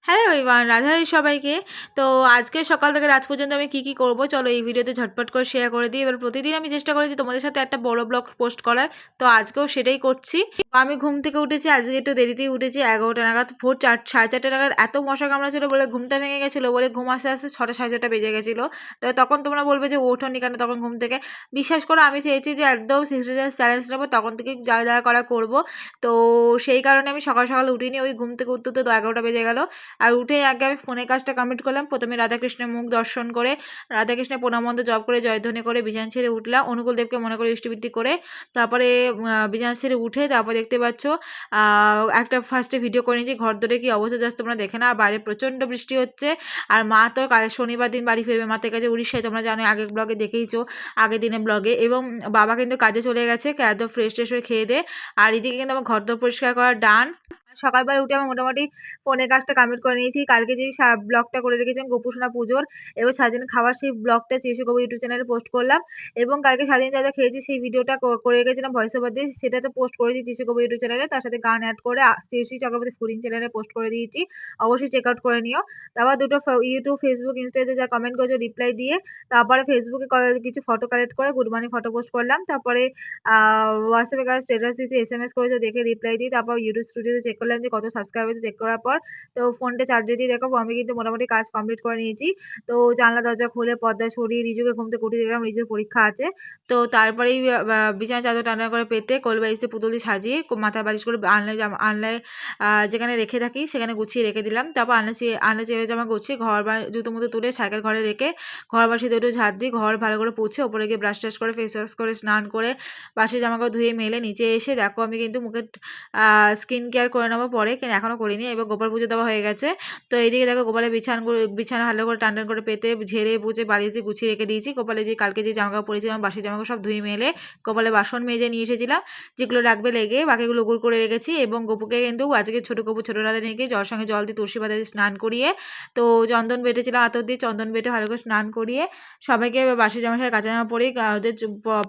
Hello everyone, Radharani সবাইকে। তো আজকে সকাল থেকে রাত পর্যন্ত আমি কি করব চলো এই ভিডিওতে ঝটপট করে শেয়ার করে দিই। এবার প্রতিদিন আমি চেষ্টা করেছি তোমাদের সাথে একটা বড় ব্লগ পোস্ট করার, তো আজকেও সেটাই করছি। আমি ঘুম থেকে উঠেছি, আজকে একটু দেরিতেই উঠেছি, 11টা নাগাদ, ভোর 4, 4:30 নাগাদ। এত মশা কামড়াচ্ছিল বলে ঘুমটা ভেঙে গেছিলো, বলে ঘুম আসতে আসতে 6টা 6:30 বেজে গেছিলো। তো তখন তোমরা বলবে যে ওঠোনি কেন তখন ঘুম থেকে। বিশ্বাস করো আমি চেয়েছি যে একদম 60 ডেজ চ্যালেঞ্জ নেবো, তখন থেকে যা যা করা করবো। তো সেই কারণে আমি সকাল সকাল উঠিনি, ওই ঘুম থেকে উঠতে তো 11টা বেজে গেল। আর উঠে আগে আমি ফোনের কাজটা কমপ্লিট করলাম। প্রথমে রাধাকৃষ্ণের মুখ দর্শন করে, রাধাকৃষ্ণের প্রণামন্ত জপ করে, জয়ধ্বনি করে বিছানা ছেড়ে উঠলাম, অনুকূল দেবকে মনে করে ইষ্টবৃত্তি করে। তারপরে বিছানা ছেড়ে উঠে তারপর দেখতে পাচ্ছ একটা ফার্স্টে ভিডিও করে নিয়েছি ঘর ধরে কি অবস্থা, জাস্ট তোমরা দেখে না। বাইরে প্রচণ্ড বৃষ্টি হচ্ছে। আর মা তো কাল শনিবার দিন বাড়ি ফিরবে, মাতে কাছে উড়িষ্যায়, তোমরা জানো আগের ব্লগে দেখেইছো, আগের দিনের ব্লগে। এবং বাবা কিন্তু কাজে চলে গেছে, একদম ফ্রেশ ট্রেশ হয়ে খেয়ে দে। আর এদিকে কিন্তু আমার ঘর দর পরিষ্কার করা ডান। সকালবেলা উঠে আমি মোটামুটি ফোনের কাজটা কমপ্লিট করে নিয়েছি। কালকে যে ব্লগটা করে রেখেছিলাম গোপুসোনা পুজোর, এবার সারাদিন খাবার সেই ব্লগটা চিশু কবি ইউটিউব চ্যানেলে পোস্ট করলাম। এবং কালকে সারাদিন যা যা খেয়েছি সেই ভিডিওটা করে রেখেছিলাম ভয়েস ওভার দিয়ে, সেটা তো পোস্ট করেছি চিশু কবি ইউটিউব চ্যানেলে, তার সাথে গান অ্যাড করে শ্রী চক্রবর্তী ফুডিং চ্যানেলে পোস্ট করে দিয়েছি, অবশ্যই চেক আউট করে নিও। তারপর দুটো ইউটিউব ফেসবুক ইনস্টাতে যা কমেন্ট করেছো রিপ্লাই দিয়ে, তারপরে ফেসবুকে কিছু ফটো কালেক্ট করে গুড মর্নিং ফটো পোস্ট করলাম। তারপরে হোয়াটসঅ্যাপে কারো স্ট্যাটাস দিয়েছি, SMS করেছো দেখে রিপ্লাই দিই। তারপর ইউটিউব স্টুডিওতে চেক করলাম যে কত সাবস্ক্রাইব হয়েছে, চেক করার পর তো ফোনটা চার্জে দিয়ে দেখো আমি কিন্তু মোটামুটি কাজ কমপ্লিট করে নিয়েছি। তো জানলা দরজা খুলে পর্দা সরিয়ে রিজুকে ঘুম থেকে উঠিয়ে দেখলাম রিজুর পরীক্ষা আছে। তো তারপরেই বিছানার চাদর টানা করে পেতে কোলবালিশে পুতুল দিয়ে সাজিয়ে মাথায় বালিশ করে আনলে যেখানে রেখে থাকি সেখানে গুছিয়ে রেখে দিলাম। তারপর আনলে চেয়ে জামা গুছিয়ে ঘর বা জুতো মুতো তুলে সাইকেল ঘরে রেখে ঘর বাসি দুটো ঝাড় দিই, ঘর ভালো করে পুছে ওপরে গিয়ে ব্রাশ টাশ করে ফেস ওয়াশ করে স্নান করে বাসি জামাকাপড় ধুয়ে মেলে নিচে এসে দেখো আমি কিন্তু মুখে স্কিন কেয়ার করে নেবো পরে, কিন্তু এখনও করিনি। এবার গোপাল পুজো দেওয়া হয়ে গেছে। তো এইদিকে দেখো গোপালের বিছানা ভালো করে টান টান করে পেতে ঝেড়ে বুঝে বালিশ দিয়ে গুছিয়ে রেখে দিয়েছি। গোপালে যে কালকে যে জামাকাপড় পরেছিলাম বাসি জামাকাপড় সব ধুয়ে মেলে গোপালে বাসন মেজে নিয়ে এসেছিলাম, যেগুলো রাখবে লেগে বাকিগুলো গুড় করে রেখেছি। এবং গপুকে কিন্তু আজকে ছোটো গপু ছোটো রাধারানীকে জল সঙ্গে জল দিয়ে তুলসী পাতা দিয়ে স্নান করিয়ে, তো চন্দন বেটেছিলাম আতর দিয়ে চন্দন বেটে ভালো করে স্নান করিয়ে সবাইকে বাসি জামার সাথে কাঁচা জামা পরিয়ে ওদের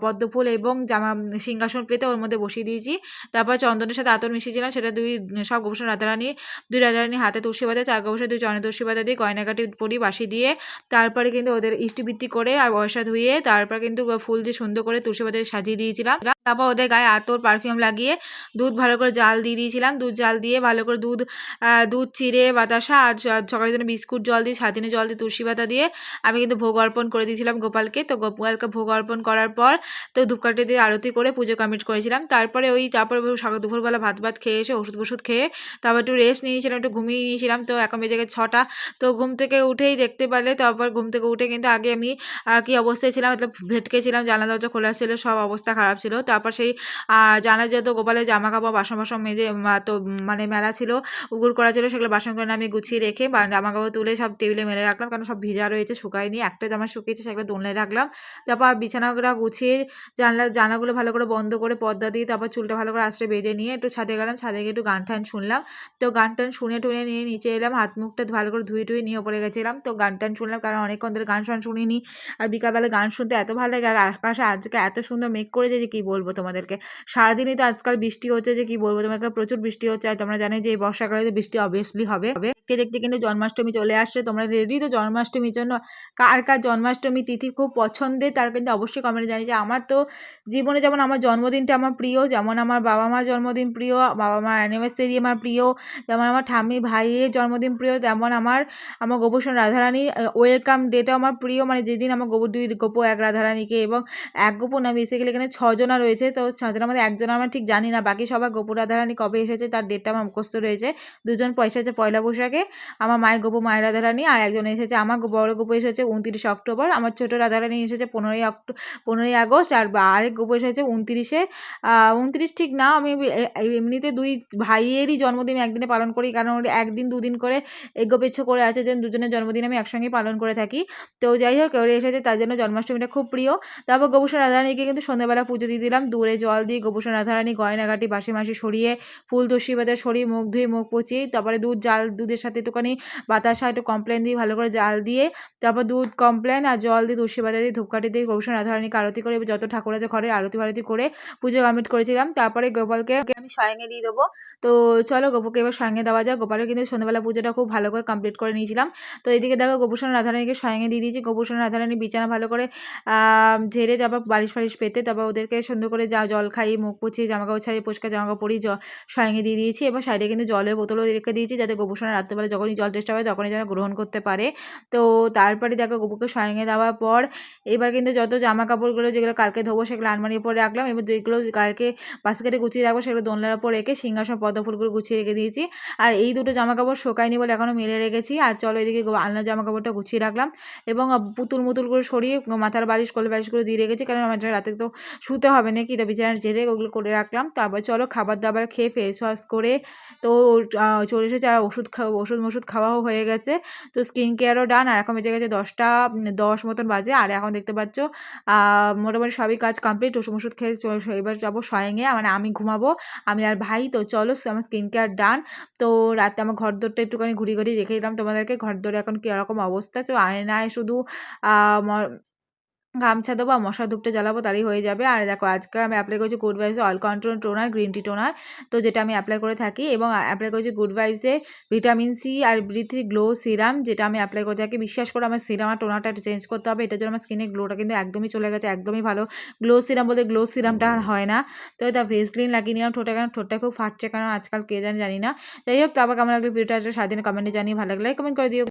পদ্মফুল এবং জামা সিংহাসন পেতে ওর মধ্যে বসিয়ে দিয়েছি। তারপর চন্দনের সাথে আতর মিশিয়েছিলাম, সেটা সব গোপুসোনা দুই রাধারানী হাতে তুলসী পাতা, 4 গোপুসোনা 2 চরণে তুলসী পাতা দিয়ে গয়নাগাটি পরি বাসি দিয়ে, তারপরে কিন্তু ওদের ইষ্টবৃত্তি করে আর বর্ষা ধুয়ে তারপর কিন্তু ফুল দিয়ে সুন্দর করে তুলসী পাতা সাজিয়ে দিয়েছিলাম। তারপর ওদের গায়ে আতর পারফিউম লাগিয়ে দুধ ভালো করে জাল দিয়ে দিয়েছিলাম। দুধ জাল দিয়ে ভালো করে দুধ চিড়ে বাতাসা আর সকালের জন্য বিস্কুট জল দিয়ে সাদিনে জল দিয়ে তুলসী পাতা দিয়ে আমি কিন্তু ভোগ অর্পণ করে দিয়েছিলাম গোপালকে। তো গোপালকে ভোগ অর্পণ করার পর তো ধূপকাঠি দিয়ে আরতি করে পুজো কমপ্লিট করেছিলাম। তারপরে সকাল দুপুরবেলা ভাত খেয়ে এসে ওষুধ খেয়ে তারপর একটু রেস্ট নিয়েছিলাম, একটু ঘুমিয়ে নিয়েছিলাম। তো এখন বেজে গেছে 6টা। তো ঘুম থেকে উঠেই দেখতে পেলে, তারপর ঘুম থেকে উঠে কিন্তু আগে আমি কি অবস্থায় ছিলাম, মতলব ভেটকে ছিলাম, জানলা দরজা খোলা ছিল, সব অবস্থা খারাপ ছিল। তারপর সেই জানলা যেহেতু গোপালের জামা কাপড় বাসন মেজে তো মানে মেলা ছিল, উগুর করা ছিল, সেগুলো বাসন করে আমি গুছিয়ে রেখে জামা কাপড় তুলে সব টেবিলে মেলে রাখলাম, কারণ সব ভিজা রয়েছে শুকায়নি। একটা জামা শুকিয়েছে সেগুলো দোলনায় রাখলাম। তারপর বিছানাগুলো গুছিয়ে জানলাগুলো ভালো করে বন্ধ করে পর্দা দিয়ে তারপর চুলটা ভালো করে আঁচড়ে বেঁধে নিয়ে একটু ছাদে গেলাম, ছাদে গিয়ে একটু গান টান শুনলাম। তো গান টান শুনে টুনে নিয়ে নিচে এলাম, হাত মুখটা ভালো করে ধুয়ে নিয়ে ওপরে গেছিলাম। তো গান টান শুনলাম, কারণ অনেকক্ষণ ধরে গান শুনিনি। আর বিকালবেলা গান শুনতে এত ভালো লাগে। আর আকাশে আজকে এত সুন্দর মেঘ করেছে যে কী বলবো তোমাদেরকে। সারাদিনই তো আজকাল বৃষ্টি হচ্ছে যে কী বলবো তোমাকে, প্রচুর বৃষ্টি হচ্ছে। আর তোমরা জানো যে এই বর্ষাকালে তো বৃষ্টি অবভিয়াসলি হবে। দেখতে দেখতে কিন্তু জন্মাষ্টমী চলে আসছে, তোমরা রেডি তো জন্মাষ্টমীর জন্য? কার কার জন্মাষ্টমী তিথি খুব পছন্দের তার কিন্তু অবশ্যই কমেন্টে জানিয়ে। যে আমার তো জীবনে যেমন আমার জন্মদিনটা আমার প্রিয়, যেমন আমার বাবা মার জন্মদিন প্রিয়, বাবা মার অ্যানিভার্সারি আমার প্রিয়, যেমন আমার ঠাম্মি ভাইয়ের জন্মদিন প্রিয়, তেমন আমার গোপুসোনা রাধারানী ওয়েলকাম ডেটাও আমার প্রিয়। মানে যেদিন আমার দুই গোপু এক রাধারানীকে, এবং এক গোপু না বেসিক্যালি এখানে 6জনা রয়েছে। তো 6জনের মধ্যে একজন আমার ঠিক জানি না, বাকি সবাই গোপু রাধারানী কবে এসেছে তার ডেটটা আমার মুখস্থ রয়েছে। 2জন এসেছে পয়লা বৈশাখে, আমার মায়ের গোপু মায়ের রাধারানী, আর একজন এসেছে আমার বড় গোপু এসেছে 29 অক্টোবর, আমার ছোট রাধারানী এসেছে 15ই আগস্ট, আর আরেক গোপু এসেছে 29 ঠিক না, আমি এমনিতে দুই ভাইয়েরই জন্মদিন একদিনে পালন করি, কারণ ওর একদিন দুদিন করে এগোপেচ্ছ করে আছে, যে দুজনের জন্মদিন আমি একসঙ্গেই পালন করে থাকি। তো যাই হোক ওরা এসেছে, তার জন্য জন্মাষ্টমীটা খুব প্রিয়। তারপর গোপুসোনা রাধারানীকে কিন্তু সন্ধ্যাবেলা পুজো দিয়ে দিলাম, দূরে জল দিয়ে গোবর্ষণ রাধারানী গয়নাগাটি বাসি মাসি সরিয়ে ফুল তুলসী পাতা সরিয়ে মুখ ধুয়ে মুখ পচিয়ে তারপরে দুধের সাথে একটুখানি বাতাসা একটু কমপ্লেন দিয়ে ভালো করে জাল দিয়ে তারপর দুধ কমপ্লেন আর জল দিয়ে তুলসী পাতা দিয়ে ধূপকাঠি দিয়ে গোবর্ষণ রাধারানীকে আরতি করে যত ঠাকুর আছে ঘরে আরতি ফারতি করে পুজো কমপ্লিট করেছিলাম। তারপরে গোপালকে আমি শয়নে দিয়ে দেবো। তো চলো গোপুকে এবার শয়নে দেওয়া যাক। গোপালের কিন্তু সন্ধ্যাবেলা পুজোটা খুব ভালো করে কমপ্লিট করে নিয়েছিলাম। তো এদিকে দেখো গোবর্ষণ রাধারানীকে শয়নে দিয়ে দিয়েছি। গোবর্ষণ রাধারানী বিছানা ভালো করে ঝেড়ে তারপর বালিশ ফালিশ পেতে তারপর ওদেরকে সুন্দর করে জল খাইয়ে মুখ পুছিয়ে জামাকাপড় ছাড়িয়ে পরিষ্কার জামাকাপড় পরিয়ে শয়নে দিয়ে দিয়েছি। এবার সাইডে কিন্তু জলের বোতলও রেখে দিয়েছি যাতে গোবর্ষণ রাত্রেবেলা যখনই জল টেস্ট হয় তখনই যেন গ্রহণ করতে পারে। তো তারপরে দেখো গোপুকে শয়নে দেওয়ার পর এবার কিন্তু যত জামা কাপড়গুলো যেগুলো কালকে ধোবো সেগুলো আলমারির উপরে রাখলাম। এবার যেগুলো কালকে বাস্কেটে গুছিয়ে রাখবো সেগুলো দোলনার উপর রেখে সিংহাসন পদ্ম ফুলগুলো গুছিয়ে রেখে দিয়েছি। আর এই দুটো জামা কাপড় শোকায়নি বলে এখনও মেলে রেখেছি। আর চলো এদিকে আলনার জামা কাপড়টা গুছিয়ে রাখলাম এবং পুতুল মুতুল করে সরিয়ে মাথার বালিশ কোলে বালিশগুলো দিয়ে রেখেছি, কারণ আমার রাতে তো শুতে হবে নাকি, তো বিছানা ঝেড়ে ওগুলো করে রাখলাম। তারপর চলো খাবার দাবার খেয়ে ফেস ওয়াশ করে তো চলে এসেছে। আর ওষুধ খাওয়াও হয়ে গেছে। তো স্কিন কেয়ারও ডান। আর এখন বেজে গেছে 10টা 10 মতন বাজে। আর এখন দেখতে পাচ্ছ মোটামুটি সবই কাজ কমপ্লিট। ওষুধ খেয়ে এবার যাবো শয়নে, মানে আমি ঘুমাবো, আমি আর ভাই। তো চলো আমার স্কিন কেয়ার ডান। তো রাতে আমার ঘর দোরটা একটুখানি ঘুরিয়ে দেখে দিলাম তোমাদেরকে ঘর দোরে এখন কীরকম অবস্থা। তো আয়নায় শুধু গামছা দেবো আর মশার ধূপটা জ্বালাবো তাহলেই হয়ে যাবে। আর দেখো আজকে আমি অ্যাপ্লাই করেছি গুড ভাইবসে oil control toner green tea toner, তো যেটা আমি অ্যাপ্লাই করে থাকি, এবং অ্যাপ্লাই করেছি গুড ভাইবসে ভিটামিন সি আর B3 গ্লো সিরাম, যেটা আমি অ্যাপ্লাই করে থাকি। বিশ্বাস করে আমার সিরাম আর টোনারটা একটু চেঞ্জ করতে হবে, এটার জন্য আমার স্কিনে গ্লোটা কিন্তু একদমই চলে গেছে, একদমই ভালো। গ্লো সিরাম বলতে গ্লো সিরামটা আর হয় না। তো এটা ভেসলিন লাগিয়ে নিলাম ঠোঁটে, কারণ ঠোঁটটা খুব ফাটছে, কারণ আজকাল কে জানি না। যাই হোক, তো আবার কেমন লাগলো ভিডিওটা সারাদিন কমেন্টে জানিয়ে, ভালো লাগলে কমেন্ট করে দিও।